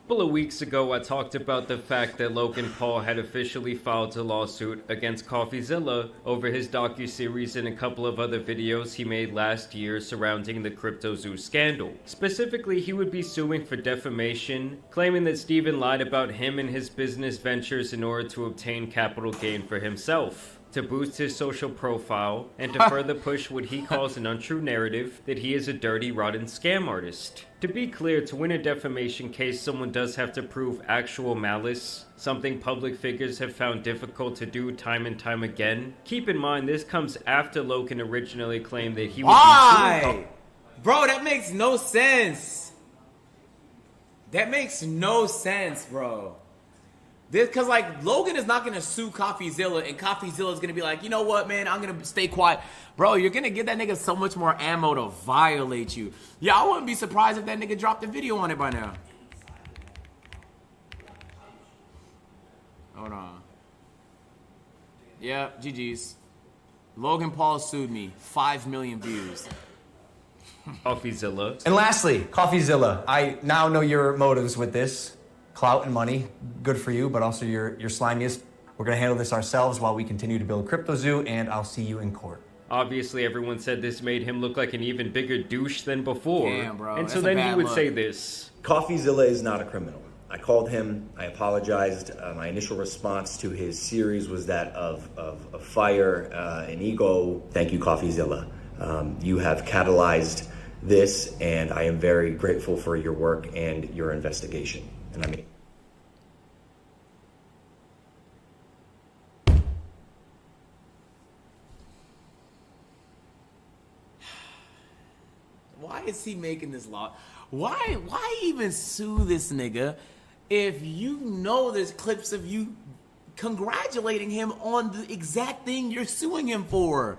couple of weeks ago, I talked about the fact that Logan Paul had officially filed a lawsuit against CoffeeZilla over his docuseries and a couple of other videos he made last year surrounding the CryptoZoo scandal. Specifically, he would be suing for defamation, claiming that Steven lied about him and his business ventures in order to obtain capital gain for himself, to boost his social profile, and to further push what he calls an untrue narrative that he is a dirty, rotten scam artist. To be clear, to win a defamation case, someone does have to prove actual malice, something public figures have found difficult to do time and time again. Keep in mind, this comes after Logan originally claimed that he would be suing. Bro, that makes no sense. That makes no sense, bro. Because, like, Logan is not going to sue CoffeeZilla, and CoffeeZilla is going to be like, you know what, man, I'm going to stay quiet. Bro, you're going to give that nigga so much more ammo to violate you. Yeah, I wouldn't be surprised if that nigga dropped a video on it by now. Hold on. Yeah, GG's. Logan Paul sued me. 5 million views. CoffeeZilla. And lastly, CoffeeZilla. I now know your motives with this. Clout and money, good for you, but also you're slimiest. We're gonna handle this ourselves while we continue to build CryptoZoo, and I'll see you in court. Obviously, everyone said this made him look like an even bigger douche than before. Damn, bro, and that's so a then he bad would look. say this. CoffeeZilla is not a criminal. I called him, I apologized. My initial response to his series was that of fire and ego. Thank you, CoffeeZilla. You have catalyzed this, and I am very grateful for your work and your investigation. And I mean, why is he making this law? Why even sue this nigga if you know there's clips of you congratulating him on the exact thing you're suing him for?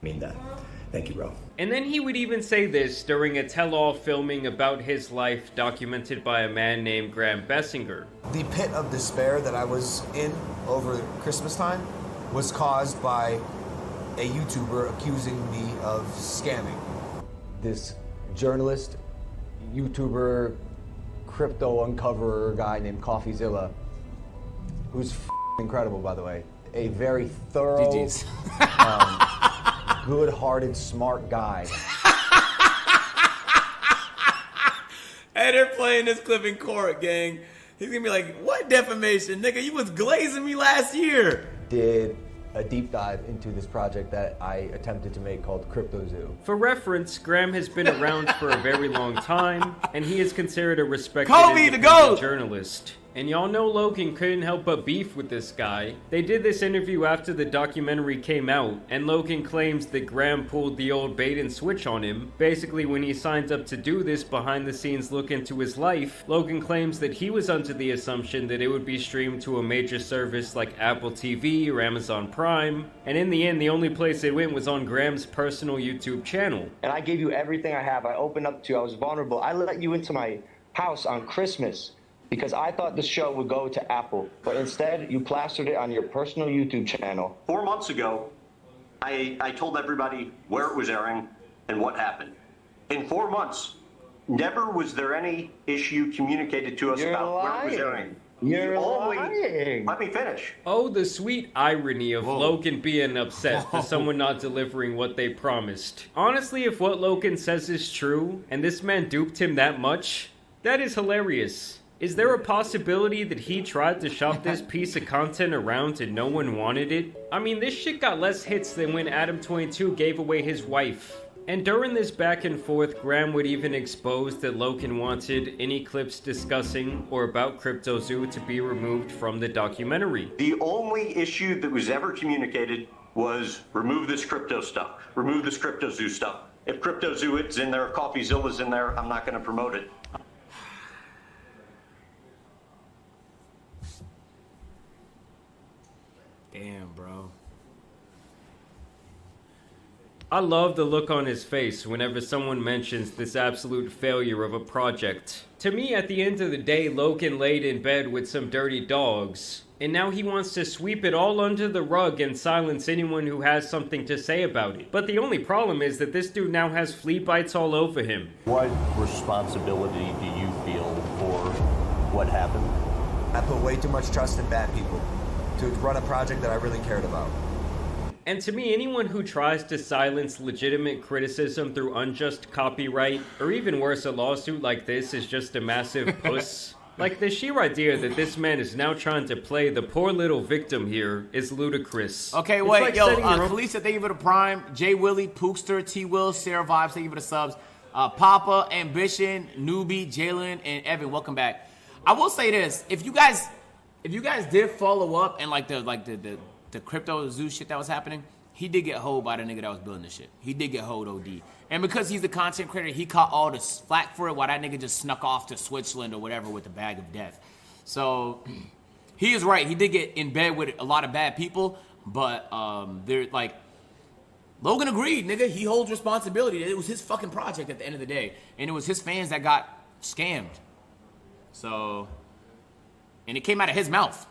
I mean that. Thank you, bro. And then he would even say this during a tell-all filming about his life documented by a man named Graham Bessinger. The pit of despair that I was in over Christmas time was caused by a YouTuber accusing me of scamming. This journalist, YouTuber, crypto uncoverer guy named CoffeeZilla, who's incredible, by the way. A very thorough, GG's. good-hearted, smart guy. And they're playing this clip in court, gang. He's gonna be like, what defamation? Nigga, you was glazing me last year. Did a deep dive into this project that I attempted to make called CryptoZoo. For reference, Graham has been around for a very long time, and he is considered a respected Kobe, the independent GOAT! journalist. And y'all know Logan couldn't help but beef with this guy. They did this interview after the documentary came out, and Logan claims that Graham pulled the old bait and switch on him. Basically, when he signed up to do this behind-the-scenes look into his life, Logan claims that he was under the assumption that it would be streamed to a major service like Apple TV or Amazon Prime, and in the end, the only place it went was on Graham's personal YouTube channel. And I gave you everything I have. I opened up to you. I was vulnerable. I let you into my house on Christmas because I thought the show would go to Apple. But instead, you plastered it on your personal YouTube channel. 4 months ago, I told everybody where it was airing and what happened. In 4 months, never was there any issue communicated to us about where it was airing. You're lying. Let me finish. Oh, the sweet irony of Logan being upset for someone not delivering what they promised. Honestly, if what Logan says is true, and this man duped him that much, that is hilarious. Is there a possibility that he tried to shop this piece of content around and no one wanted it? I mean, this shit got less hits than when Adam22 gave away his wife. And during this back and forth, Graham would even expose that Logan wanted any clips discussing or about CryptoZoo to be removed from the documentary. The only issue that was ever communicated was remove this crypto stuff, remove this CryptoZoo stuff. If CryptoZoo is in there, CoffeeZilla's in there, I'm not going to promote it. Damn, bro. I love the look on his face whenever someone mentions this absolute failure of a project. To me, at the end of the day, Logan laid in bed with some dirty dogs, and now he wants to sweep it all under the rug and silence anyone who has something to say about it. But the only problem is that this dude now has flea bites all over him. What responsibility do you feel for what happened? I put way too much trust in bad people to run a project that I really cared about. And to me, anyone who tries to silence legitimate criticism through unjust copyright, or even worse, a lawsuit like this, is just a massive puss. Like, the sheer idea that this man is now trying to play the poor little victim here is ludicrous. Okay, It's wait, like yo, setting your own- Kalisa, thank you for the prime. Jay Willie, Pookster, T Will, Sarah Vibes, thank you for the subs. Papa, Ambition, Newbie, Jalen, and Evan, welcome back. I will say this: if you guys did follow up and like the crypto zoo shit that was happening, he did get hoed by the nigga that was building this shit. He did get hoed OD. And because he's the content creator, he caught all the flack for it while that nigga just snuck off to Switzerland or whatever with the bag of death. So he is right. He did get in bed with a lot of bad people, but they're like, Logan agreed, nigga. He holds responsibility. It was his fucking project at the end of the day. And it was his fans that got scammed. So, and it came out of his mouth.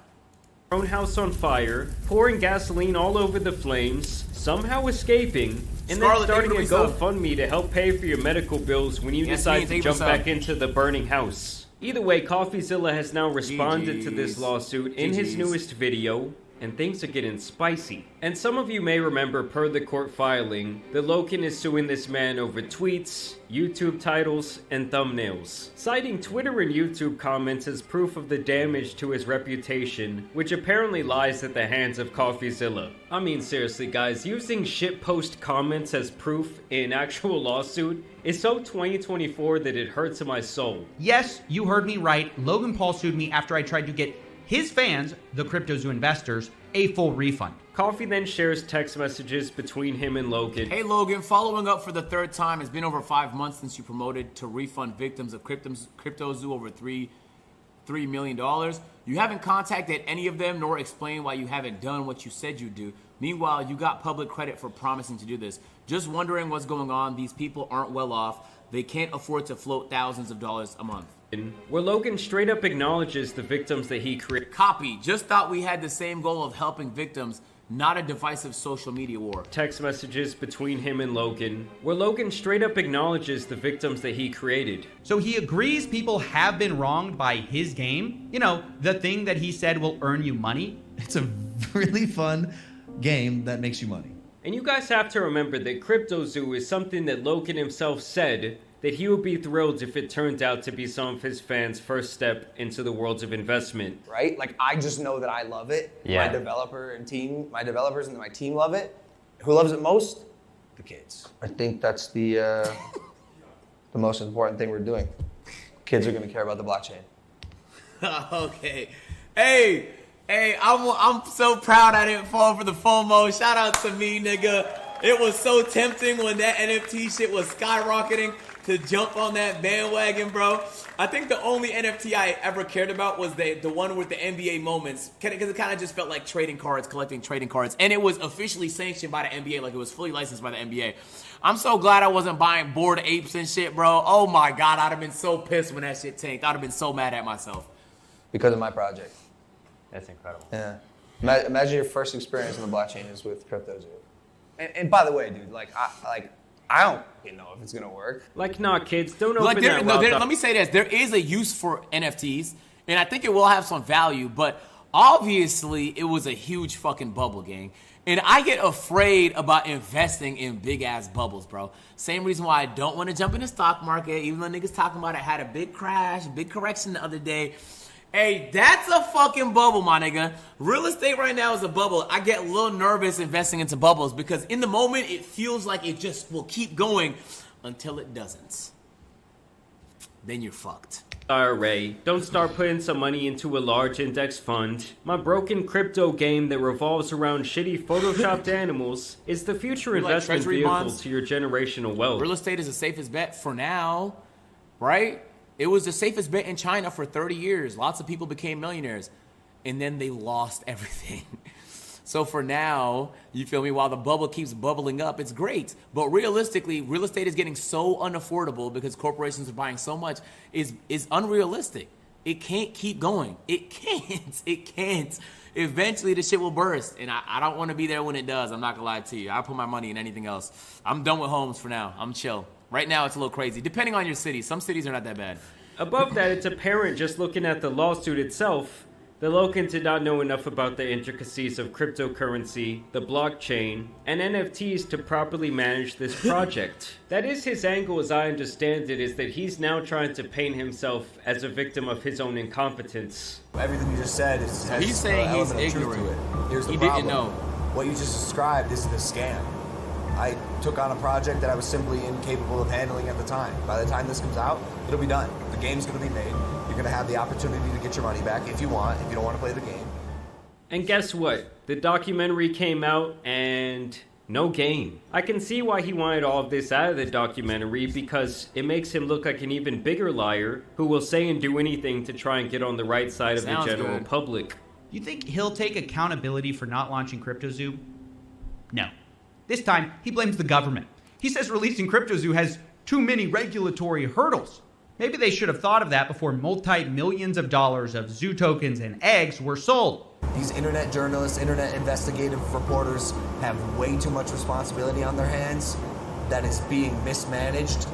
Own house on fire, pouring gasoline all over the flames, somehow escaping, and Scarlett, then starting a thank you for the GoFundMe to help pay for your medical bills when you decide to thank you jump for the back into the burning house. Either way, CoffeeZilla has now responded to this GGs. lawsuit in his GGs. newest video, and things are getting spicy. And some of you may remember, per the court filing, that Logan is suing this man over tweets, YouTube titles, and thumbnails, citing Twitter and YouTube comments as proof of the damage to his reputation, which apparently lies at the hands of CoffeeZilla. I mean, seriously guys, using shitpost comments as proof in actual lawsuit is so 2024 that it hurts in my soul. Yes, you heard me right. Logan Paul sued me after I tried to get his fans, the CryptoZoo investors, a full refund. Coffee then shares text messages between him and Logan. Hey Logan, following up for the third time, it's been over 5 months since you promoted to refund victims of CryptoZoo over $3 million. You haven't contacted any of them nor explained why you haven't done what you said you'd do. Meanwhile, you got public credit for promising to do this. Just wondering what's going on. These people aren't well off. They can't afford to float thousands of dollars a month. Where Logan straight up acknowledges the victims that he created. Copy. Just thought we had the same goal of helping victims, not a divisive social media war. Text messages between him and Logan, where Logan straight up acknowledges the victims that he created. So he agrees people have been wronged by his game. You know, the thing that he said will earn you money. It's a really fun game that makes you money. And you guys have to remember that CryptoZoo is something that Logan himself said that he would be thrilled if it turned out to be some of his fans' first step into the worlds of investment. Right? Like, I just know that I love it. Yeah. My developers and my team love it. Who loves it most? The kids. I think that's the most important thing we're doing. Kids are going to care about the blockchain. Okay. Hey, I'm so proud I didn't fall for the FOMO. Shout out to me, nigga. It was so tempting when that NFT shit was skyrocketing to jump on that bandwagon, bro. I think the only NFT I ever cared about was the one with the NBA moments, because it kind of just felt like trading cards, collecting trading cards, and it was officially sanctioned by the NBA, like it was fully licensed by the NBA. I'm so glad I wasn't buying Bored Apes and shit, bro. Oh my God, I'd have been so pissed when that shit tanked. I'd have been so mad at myself. Because of my project. That's incredible. Yeah. Imagine your first experience on the blockchain is with CryptoZoo. And by the way, dude, I don't even know if it's gonna work. Like, nah, kids, don't open Like that let me say this. There is a use for NFTs, and I think it will have some value, but obviously it was a huge fucking bubble, gang. And I get afraid about investing in big-ass bubbles, bro. Same reason why I don't want to jump in the stock market, even though niggas talking about it had a big crash, big correction the other day. Hey, that's a fucking bubble, my nigga. Real estate right now is a bubble. I get a little nervous investing into bubbles because in the moment, it feels like it just will keep going until it doesn't. Then you're fucked. IRA. Don't start putting some money into a large index fund. My broken crypto game that revolves around shitty photoshopped animals is the future You like investment treasury vehicle bonds? to your generational wealth. Real estate is the safest bet for now, right? It was the safest bet in China for 30 years. Lots of people became millionaires, and then they lost everything. So for now, you feel me, while the bubble keeps bubbling up, it's great. But realistically, real estate is getting so unaffordable because corporations are buying so much, is unrealistic. It can't keep going. It can't. It can't. Eventually, the shit will burst, and I don't want to be there when it does. I'm not going to lie to you. I'll put my money in anything else. I'm done with homes for now. I'm chill. Right now, it's a little crazy, depending on your city. Some cities are not that bad. Above that, it's apparent just looking at the lawsuit itself that Logan did not know enough about the intricacies of cryptocurrency, the blockchain, and NFTs to properly manage this project. That is his angle, as I understand it, is that he's now trying to paint himself as a victim of his own incompetence. Everything you just said is He's saying he's ignorant. To it. Here's the He problem. didn't know. What you just described isn't a scam. I took on a project that I was simply incapable of handling at the time. By the time this comes out, it'll be done. The game's going to be made. You're going to have the opportunity to get your money back if you want. If you don't want to play the game. And guess what? The documentary came out and no game. I can see why he wanted all of this out of the documentary, because it makes him look like an even bigger liar who will say and do anything to try and get on the right side of the general public. You think he'll take accountability for not launching CryptoZoo? No. This time, he blames the government. He says releasing CryptoZoo has too many regulatory hurdles. Maybe they should have thought of that before multi-millions of dollars of zoo tokens and eggs were sold. These internet journalists, internet investigative reporters have way too much responsibility on their hands that is being mismanaged.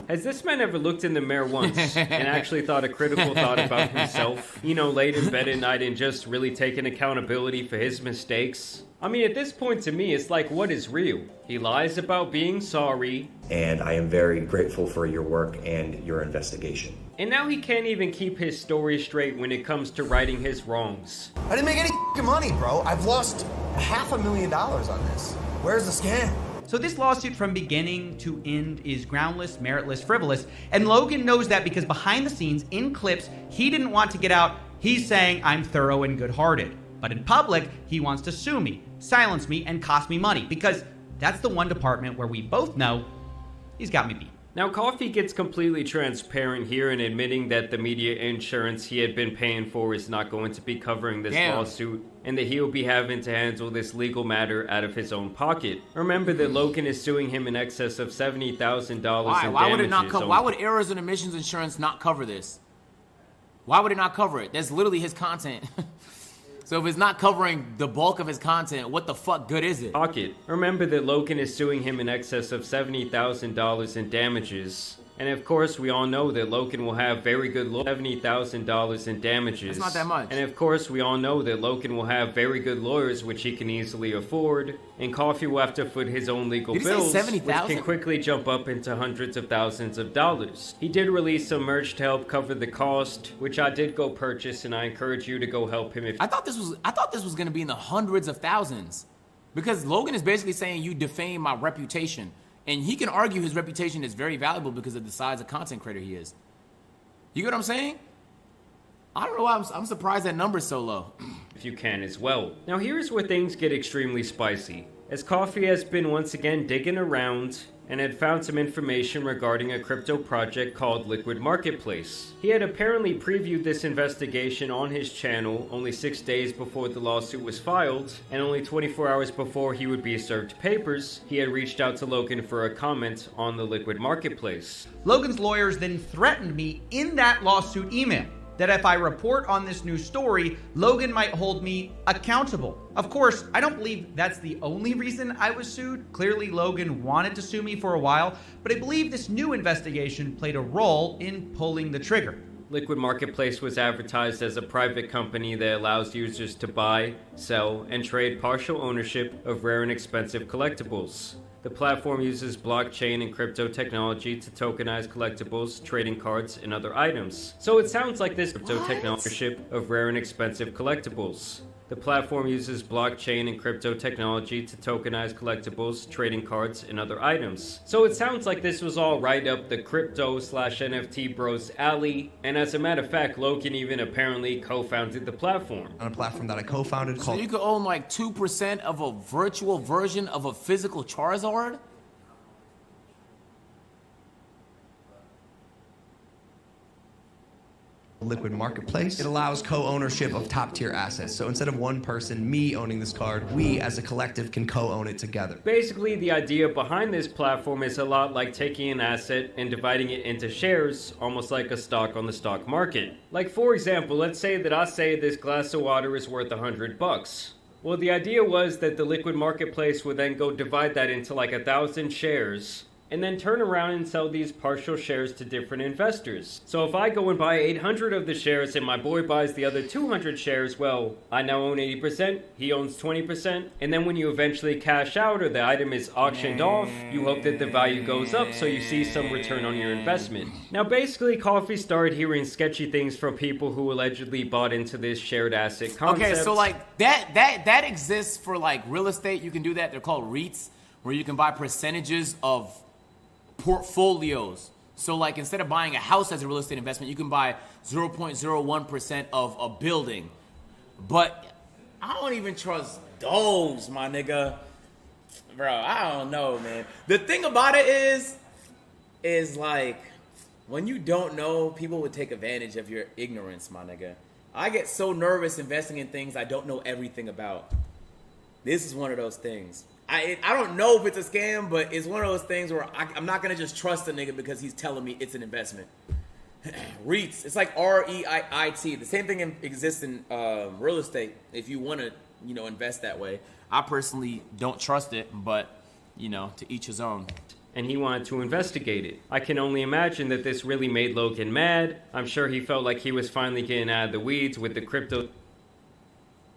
Has this man ever looked in the mirror once and actually thought a critical thought about himself? You know, laid in bed at night and just really taken accountability for his mistakes? I mean, at this point to me, it's like, what is real? He lies about being sorry. And I am very grateful for your work and your investigation. And now he can't even keep his story straight when it comes to righting his wrongs. I didn't make any money, bro. I've lost $500,000 on this. Where's the scam? So this lawsuit from beginning to end is groundless, meritless, frivolous, and Logan knows that because behind the scenes, in clips he didn't want to get out, he's saying I'm thorough and good-hearted. But in public, he wants to sue me, silence me, and cost me money, because that's the one department where we both know he's got me beat. Now, Coffee gets completely transparent here in admitting that the media insurance he had been paying for is not going to be covering this lawsuit, and that he'll be having to handle this legal matter out of his own pocket. Remember that Logan is suing him in excess of $70,000 in damages. Why would it not cover? Why would errors and omissions insurance not cover this? Why would it not cover it? That's literally his content. So if it's not covering the bulk of his content, what the fuck good is it? Pocket. Remember that Logan is suing him in excess of $70,000 in damages. And of course, we all know that Logan will have very good $70,000 in damages. That's not that much. And of course, we all know that Logan will have very good lawyers, which he can easily afford. And Coffee will have to foot his own legal bills, which can quickly jump up into hundreds of thousands of dollars. He did release some merch to help cover the cost, which I did go purchase, and I encourage you to go help him. I thought this was gonna be in the hundreds of thousands, because Logan is basically saying you defame my reputation. And he can argue his reputation is very valuable because of the size of content creator he is. You get what I'm saying? I don't know why I'm surprised that number's so low. If you can as well. Now here's where things get extremely spicy, as Coffee has been once again digging around and had found some information regarding a crypto project called Liquid Marketplace. He had apparently previewed this investigation on his channel only 6 days before the lawsuit was filed, and only 24 hours before he would be served papers, he had reached out to Logan for a comment on the Liquid Marketplace. Logan's lawyers then threatened me in that lawsuit email that if I report on this new story, Logan might hold me accountable. Of course, I don't believe that's the only reason I was sued. Clearly, Logan wanted to sue me for a while, but I believe this new investigation played a role in pulling the trigger. Liquid Marketplace was advertised as a private company that allows users to buy, sell, and trade partial ownership of rare and expensive collectibles. The platform uses blockchain and crypto technology to tokenize collectibles, trading cards, and other items. So it sounds like this crypto technology of rare and expensive collectibles. The platform uses blockchain and crypto technology to tokenize collectibles, trading cards, and other items. So it sounds like this was all right up the crypto/NFT bros alley, and as a matter of fact, Logan even apparently co-founded the platform. On a platform that I co-founded So called... you could own like 2% of a virtual version of a physical Charizard? Liquid Marketplace. It allows co-ownership of top-tier assets. So instead of one person, me owning this card, we as a collective can co-own it together. Basically, the idea behind this platform is a lot like taking an asset and dividing it into shares, almost like a stock on the stock market. Like, for example, let's say that I say this glass of water is worth $100. Well, the idea was that the Liquid Marketplace would then go divide that into like 1,000 shares, and then turn around and sell these partial shares to different investors. So if I go and buy 800 of the shares and my boy buys the other 200 shares, well, I now own 80%, he owns 20%, and then when you eventually cash out or the item is auctioned off, you hope that the value goes up so you see some return on your investment. Now basically, Coffee started hearing sketchy things from people who allegedly bought into this shared asset concept. Okay, so like that exists for like real estate. You can do that. They're called REITs, where you can buy percentages of portfolios. So like instead of buying a house as a real estate investment, you can buy 0.01% of a building. But I don't even trust those, my nigga. Bro, I don't know, man. The thing about it is like when you don't know, people would take advantage of your ignorance, my nigga. I get so nervous investing in things I don't know everything about. This is one of those things. I don't know if it's a scam, but it's one of those things where I'm not going to just trust a nigga because he's telling me it's an investment. REITs, it's like REIT. The same thing exists in real estate if you want to, invest that way. I personally don't trust it, but, to each his own. And he wanted to investigate it. I can only imagine that this really made Logan mad. I'm sure he felt like he was finally getting out of the weeds with the crypto.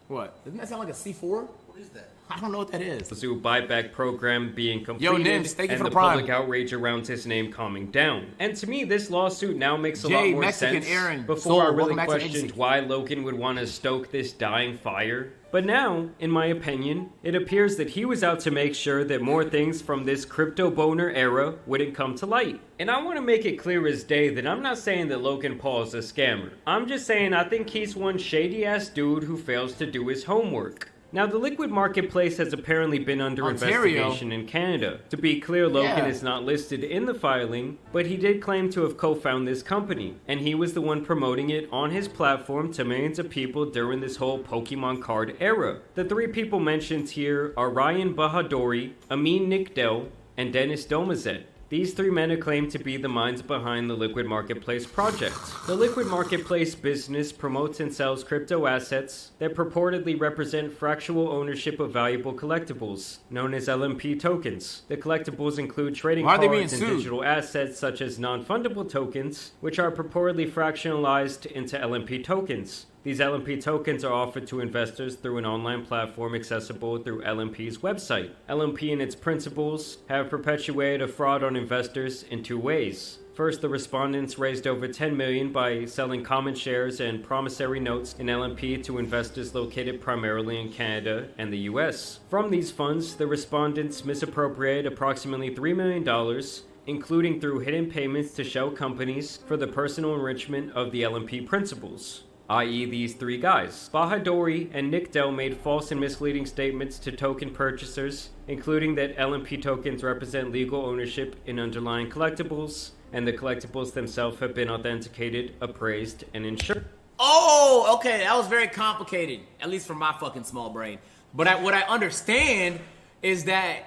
What? Doesn't that sound like a C4? What is that? I don't know what that is. The zoo buyback program being completed, Nims, thank you and for the the prime. public outrage around his name calming down. And to me, this lawsuit now makes a lot more Mexican sense. Aaron, Before I welcome really back to questioned NC. why Logan would want to stoke this dying fire. But now, in my opinion, it appears that he was out to make sure that more things from this crypto boner era wouldn't come to light. And I want to make it clear as day that I'm not saying that Logan Paul is a scammer. I'm just saying I think he's one shady ass dude who fails to do his homework. Now, the liquid marketplace has apparently been under investigation in Canada. To be clear, Logan is not listed in the filing, but he did claim to have co-founded this company, and he was the one promoting it on his platform to millions of people during this whole Pokemon card era. The three people mentioned here are Ryan Bahadori, Amin Nickdell, and Dennis Domazet. These three men are claimed to be the minds behind the Liquid Marketplace project. The Liquid Marketplace business promotes and sells crypto assets that purportedly represent fractional ownership of valuable collectibles, known as LMP tokens. The collectibles include trading cards and digital assets such as non-fundable tokens, which are purportedly fractionalized into LMP tokens. These LMP tokens are offered to investors through an online platform accessible through LMP's website. LMP and its principals have perpetuated a fraud on investors in two ways. First, the respondents raised over $10 million by selling common shares and promissory notes in LMP to investors located primarily in Canada and the US. From these funds, the respondents misappropriated approximately $3 million, including through hidden payments to shell companies for the personal enrichment of the LMP principals, i.e. these three guys. Bahadori and Nickdell made false and misleading statements to token purchasers, including that LMP tokens represent legal ownership in underlying collectibles, and the collectibles themselves have been authenticated, appraised, and insured. Oh, okay, that was very complicated, at least for my fucking small brain. But what I understand is that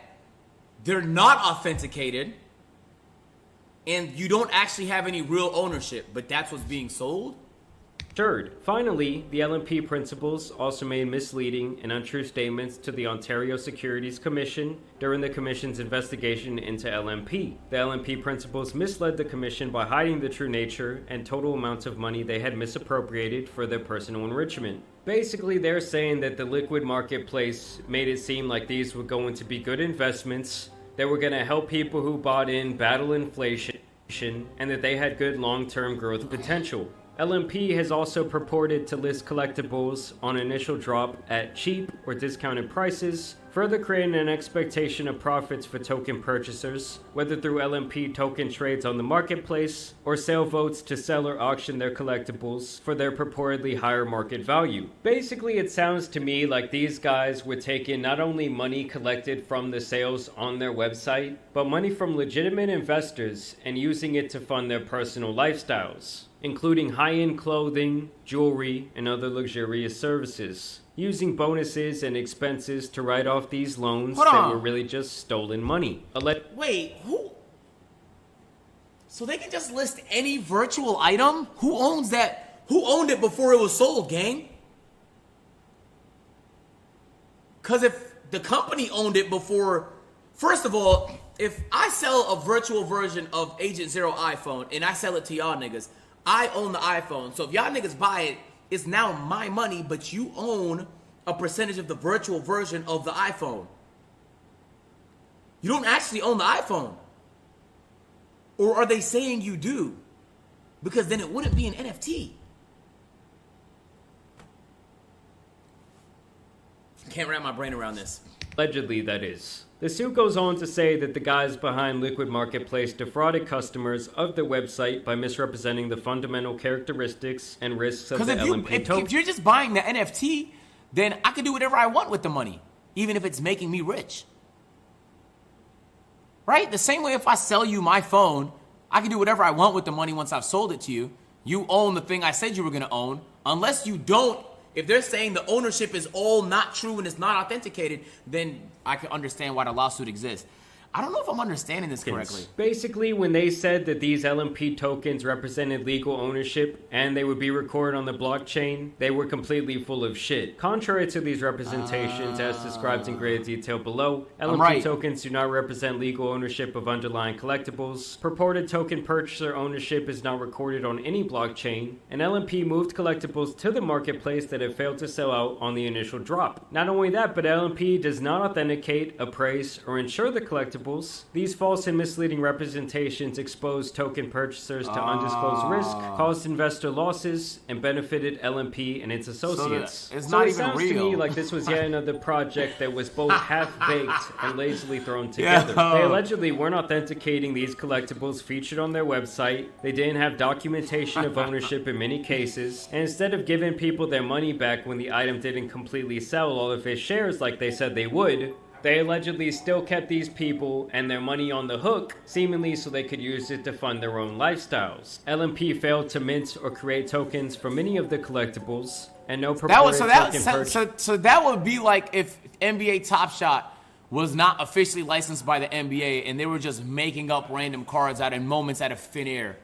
they're not authenticated, and you don't actually have any real ownership, but that's what's being sold? Third, finally, the LMP principals also made misleading and untrue statements to the Ontario Securities Commission during the Commission's investigation into LMP. The LMP principals misled the Commission by hiding the true nature and total amounts of money they had misappropriated for their personal enrichment. Basically, they're saying that the liquid marketplace made it seem like these were going to be good investments, that were going to help people who bought in battle inflation, and that they had good long-term growth potential. LMP has also purported to list collectibles on initial drop at cheap or discounted prices, further creating an expectation of profits for token purchasers, whether through LMP token trades on the marketplace or sale votes to sell or auction their collectibles for their purportedly higher market value. Basically, it sounds to me like these guys were taking not only money collected from the sales on their website, but money from legitimate investors and using it to fund their personal lifestyles, including high-end clothing, jewelry, and other luxurious services, using bonuses and expenses to write off these loans that were really just stolen money. Wait, who? So they can just list any virtual item? Who owns that? Who owned it before it was sold, gang? Because if the company owned it before, first of all, if I sell a virtual version of Agent Zero iPhone and I sell it to y'all niggas, I own the iPhone. So if y'all niggas buy it, it's now my money, but you own a percentage of the virtual version of the iPhone. You don't actually own the iPhone. Or are they saying you do? Because then it wouldn't be an NFT. Can't wrap my brain around this. Allegedly, that is. The suit goes on to say that the guys behind Liquid Marketplace defrauded customers of their website by misrepresenting the fundamental characteristics and risks of the LMP token. If you're just buying the NFT, then I can do whatever I want with the money, even if it's making me rich. Right? The same way if I sell you my phone, I can do whatever I want with the money once I've sold it to you. You own the thing I said you were going to own. Unless you don't, if they're saying the ownership is all not true and it's not authenticated, then I can understand why the lawsuit exists. I don't know if I'm understanding this correctly. Basically, when they said that these LMP tokens represented legal ownership and they would be recorded on the blockchain, they were completely full of shit. Contrary to these representations, as described in greater detail below, LMP tokens do not represent legal ownership of underlying collectibles. Purported token purchaser ownership is not recorded on any blockchain, and LMP moved collectibles to the marketplace that had failed to sell out on the initial drop. Not only that, but LMP does not authenticate, appraise, or insure the collectibles. These false and misleading representations exposed token purchasers to undisclosed risk, caused investor losses, and benefited LMP and its associates. So it's not even sounds real. to me like this was yet another project that was both half-baked and lazily thrown together. They allegedly weren't authenticating these collectibles featured on their website. They didn't have documentation of ownership in many cases, and instead of giving people their money back when the item didn't completely sell all of its shares like they said they would, they allegedly still kept these people and their money on the hook, seemingly so they could use it to fund their own lifestyles. LMP failed to mint or create tokens for many of the collectibles, and no purported So that would be like if NBA Top Shot was not officially licensed by the NBA and they were just making up random cards out of moments out of thin air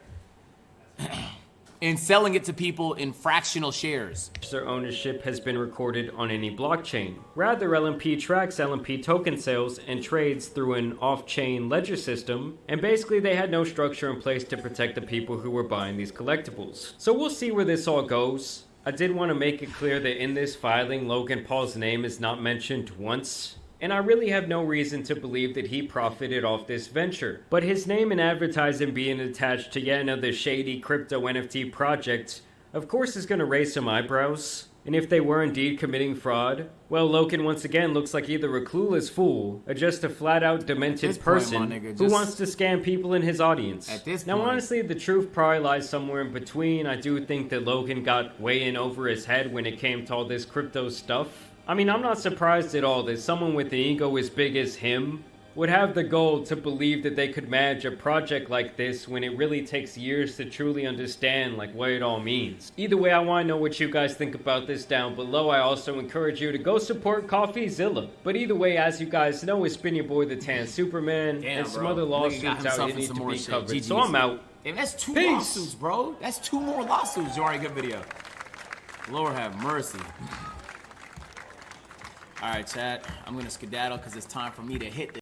and selling it to people in fractional shares. Their ownership has been recorded on any blockchain. Rather, LMP tracks LMP token sales and trades through an off-chain ledger system, and basically they had no structure in place to protect the people who were buying these collectibles. So we'll see where this all goes. I did want to make it clear that in this filing, Logan Paul's name is not mentioned once, and I really have no reason to believe that he profited off this venture. But his name and advertising being attached to yet another shady crypto NFT project, of course is going to raise some eyebrows. And if they were indeed committing fraud, well, Logan once again looks like either a clueless fool or just a flat-out demented person who wants to scam people in his audience. Now, honestly, the truth probably lies somewhere in between. I do think that Logan got way in over his head when it came to all this crypto stuff. I mean, I'm not surprised at all that someone with an ego as big as him would have the goal to believe that they could manage a project like this when it really takes years to truly understand like what it all means. Either way, I want to know what you guys think about this down below. I also encourage you to go support CoffeeZilla. But either way, as you guys know, it's been your boy the Tan Superman. And some other lawsuits out here need to be covered. So I'm out. And that's two lawsuits, bro. That's 2 more lawsuits. Alright, good video. Lord have mercy. All right, chat. I'm going to skedaddle because it's time for me to hit the